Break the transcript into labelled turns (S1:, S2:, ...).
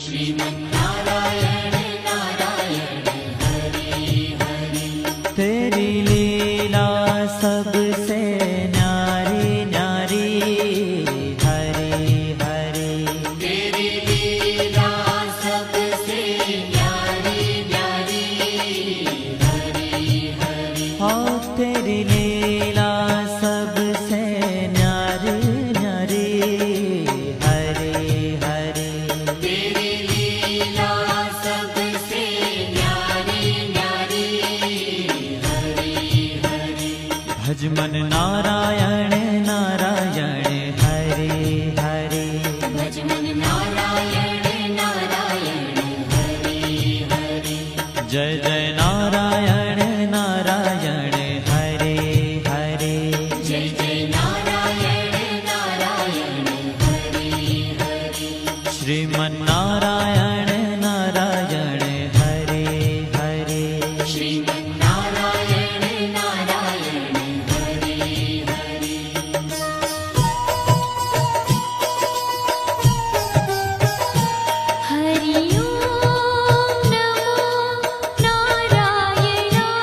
S1: श्रीमन्नारायण नारायण हरि हरि।
S2: तेरी लीला सबसे न्यारी न्यारी हरि हरि।
S1: तेरी लीला सबसे न्यारी न्यारी हरि हरि।
S2: हो तेरी लीला सबसे न्यारी न्यारी हरि हरि।
S1: तेरी लीला सबसे न्यारी न्यारी हरि हरि।
S2: भज मन नारायण नारायण हरि हरि।
S1: भज मन नारायण नारायण हरि हरि।
S2: जय जय नारायण नारायण हरि हरि।
S1: जय जय नारायण नारायण हरि हरि।
S2: श्रीमन्नारायण नारायण हरि हरि।
S1: श्रीमन्